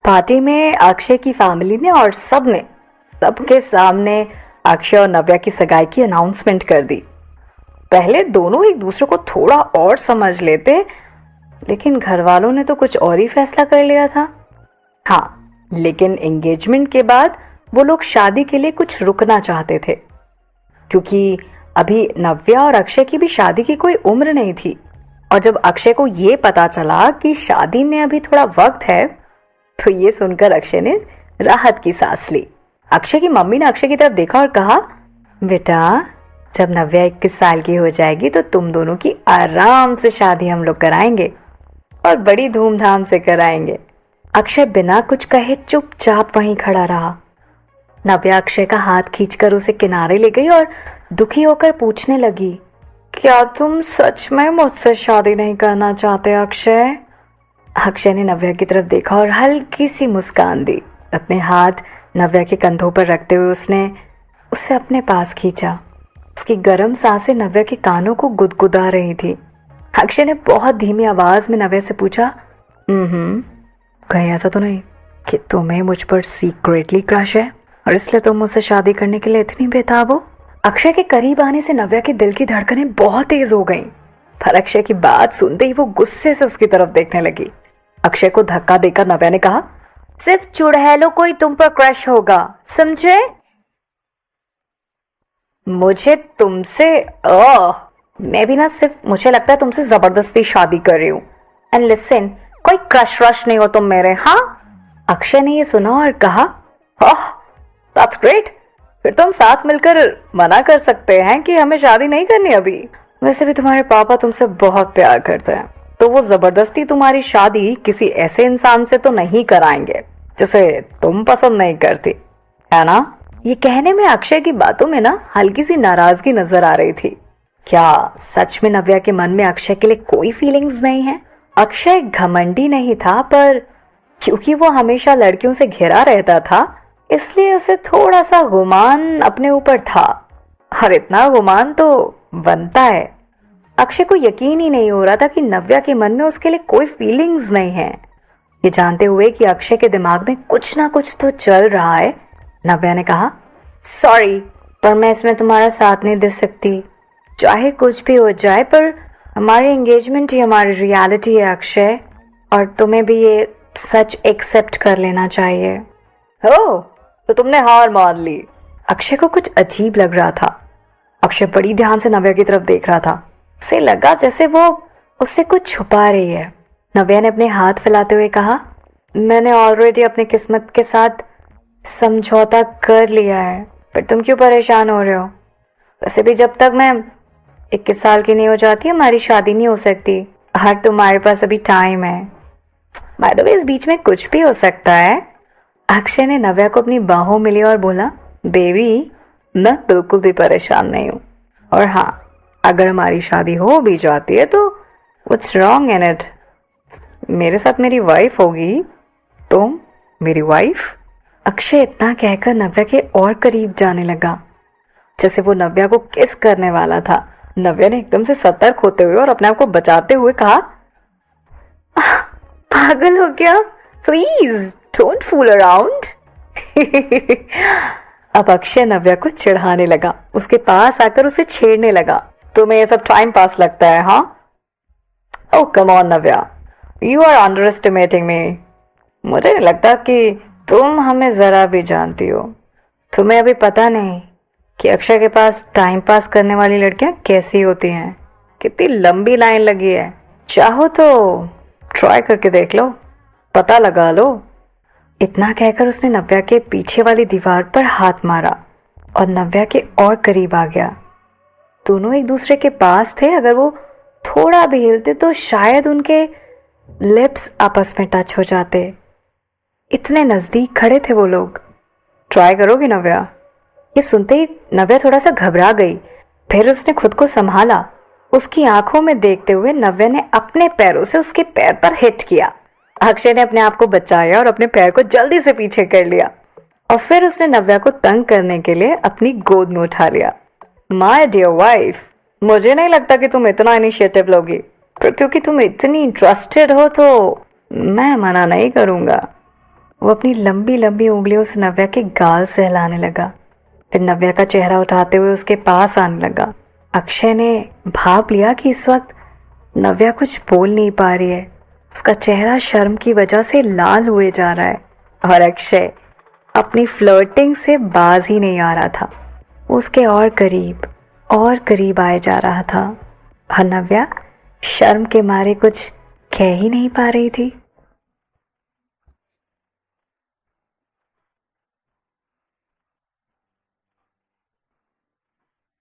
Party में अक्षय की family ने और सबके सामने अक्षय और नव्या की सगाई की अनाउंसमेंट कर दी। पहले दोनों एक दूसरे को थोड़ा और समझ लेते, लेकिन घर वालों ने तो कुछ और ही फैसला कर लिया था। हाँ, लेकिन एंगेजमेंट के बाद वो लोग शादी के लिए कुछ रुकना चाहते थे, क्योंकि अभी नव्या और अक्षय की भी शादी की कोई उम्र नहीं थी। और जब अक्षय को ये पता चला कि शादी में अभी थोड़ा वक्त है, तो ये सुनकर अक्षय ने राहत की सांस ली। अक्षय की मम्मी ने अक्षय की तरफ देखा और कहा, बेटा, जब नव्या 21 साल की हो जाएगी तो तुम दोनों की आराम से शादी हम लोग कराएंगे और बड़ी धूमधाम से कराएंगे। अक्षय बिना कुछ कहे चुपचाप वहीं खड़ा रहा। नव्या अक्षय का हाथ खींचकर उसे किनारे ले गई और दुखी होकर पूछने लगी, क्या तुम सच में मुझसे शादी नहीं करना चाहते अक्षय? अक्षय ने नव्या की तरफ देखा और हल्की सी मुस्कान दी। अपने हाथ नव्या के कंधों पर रखते हुए उसने उसे अपने पास खींचा। उसकी गर्म सांसें नव्या के कानों को गुदगुदा रही थी। अक्षय ने बहुत धीमी आवाज में नव्या से पूछा, कहीं ऐसा तो नहीं कि तुम्हें मुझ पर सीक्रेटली क्रश है और इसलिए तुम मुझसे शादी करने के लिए इतनी बेताब हो? अक्षय के करीब आने से नव्या के दिल की धड़कनें बहुत तेज हो गईं, पर अक्षय की बात सुनते ही वो गुस्से से उसकी तरफ देखने लगी। अक्षय को धक्का देकर नव्या ने कहा, सिर्फ चुड़ैलों को ही तुम पर क्रश होगा, समझे? मुझे तुमसे मैं भी ना, सिर्फ मुझे लगता है तुमसे जबरदस्ती शादी कर रही हूं। एंड लिसन, कोई क्रश रश नहीं हो तुम मेरे। हाँ, अक्षय ने ये सुना और कहा, दैट्स ग्रेट, फिर तुम साथ मिलकर मना कर सकते हैं कि हमें शादी नहीं करनी अभी। वैसे भी तुम्हारे पापा तुमसे बहुत प्यार करते हैं, तो वो जबरदस्ती तुम्हारी शादी किसी ऐसे इंसान से तो नहीं कराएंगे जिसे तुम पसंद नहीं करती, है ना? ये कहने में अक्षय की बातों में ना हल्की सी नाराजगी नजर आ रही थी। क्या सच में नव्या के मन में अक्षय के लिए कोई फीलिंग्स नहीं है? अक्षय घमंडी नहीं था, पर क्योंकि वो हमेशा लड़कियों से घिरा रहता था, इसलिए उसे थोड़ा सा गुमान अपने ऊपर था। और इतना गुमान तो बनता है। अक्षय को यकीन ही नहीं हो रहा था कि नव्या के मन में उसके लिए कोई फीलिंग्स नहीं है। ये जानते हुए कि अक्षय के दिमाग में कुछ ना कुछ तो चल रहा है, नव्या ने कहा, सॉरी, पर मैं इसमें तुम्हारा साथ नहीं दे सकती। चाहे कुछ भी हो जाए, पर हमारी एंगेजमेंट ही हमारी रियलिटी है अक्षय, और तुम्हें भी ये सच एक्सेप्ट कर लेना चाहिए। हो, तो तुमने हार मान ली। अक्षय को कुछ अजीब लग रहा था। अक्षय बड़ी ध्यान से नव्या की तरफ देख रहा था। उसे लगा जैसे वो उससे कुछ छुपा रही है। नव्या ने अपने हाथ फैलाते हुए कहा, मैंने ऑलरेडी अपनी किस्मत के साथ समझौता कर लिया है, फिर तुम क्यों परेशान हो रहे हो? वैसे भी जब तक मैं 21 साल की नहीं हो जाती हमारी शादी नहीं हो सकती। हर तुम्हारे पास अभी टाइम है। बाय द वे, इस बीच में कुछ भी हो सकता है। अक्षय ने नव्या को अपनी बाहों में लिया और बोला, बेबी, मैं बिल्कुल भी परेशान नहीं हूँ। और हाँ, अगर हमारी शादी हो भी जाती है तो व्हाट्स रॉन्ग इन इट? मेरे साथ मेरी वाइफ होगी, तुम मेरी वाइफ। अक्षय इतना कहकर नव्या के और करीब जाने लगा, जैसे वो नव्या को किस करने वाला था। नव्या ने एकदम से सतर्क होते हुए और अपने आप को बचाते हुए कहा, पागल हो क्या? Please don't fool around. अब अक्षय नव्या को चिढ़ाने लगा, उसके पास आकर उसे छेड़ने लगा। तुम्हें ये सब टाइम पास लगता है, हाँ? Oh come on Navya, you are underestimating me. मुझे नहीं लगता कि तुम हमें जरा भी जानती हो। तुम्हें अभी पता नहीं कि अक्षय के पास टाइम पास करने वाली लड़कियां कैसी होती हैं। कितनी लंबी लाइन लगी है। चाहो तो ट्राई करके देख लो, पता लगा लो। इतना कहकर उसने नव्या के पीछे वाली दीवार पर हाथ मारा और नव्या के और करीब आ गया। दोनों एक दूसरे के पास थे। अगर वो थोड़ा भी हिलते तो शायद उनके लिप्स आपस में टच हो जाते। इतने नजदीक खड़े थे वो लोग। ट्राई करोगी नव्या? ये सुनते ही नव्या थोड़ा सा घबरा गई, फिर उसने खुद को संभाला। उसकी आंखों में देखते हुए नव्या ने अपने पैरों से उसके पैर पर हिट किया। अक्षय ने अपने आप को बचाया और अपने पैर को जल्दी से पीछे कर लिया और फिर उसने नव्या को तंग करने के लिए अपनी गोद में उठा लिया। माय डियर वाइफ, मुझे नहीं लगता कि तुम इतना इनिशिएटिव लोगी, पर क्योंकि तुम इतनी इंटरेस्टेड हो तो मैं मना नहीं करूंगा। वो अपनी लंबी लंबी उंगलियों से नव्या के गाल से हिलाने लगा। फिर नव्या का चेहरा उठाते हुए उसके पास आने लगा। अक्षय ने भाप लिया कि इस वक्त नव्या कुछ बोल नहीं पा रही है। उसका चेहरा शर्म की वजह से लाल हुए जा रहा है और अक्षय अपनी फ्लर्टिंग से बाज ही नहीं आ रहा था। उसके और करीब आए जा रहा था और नव्या शर्म के मारे कुछ कह ही नहीं पा रही थी।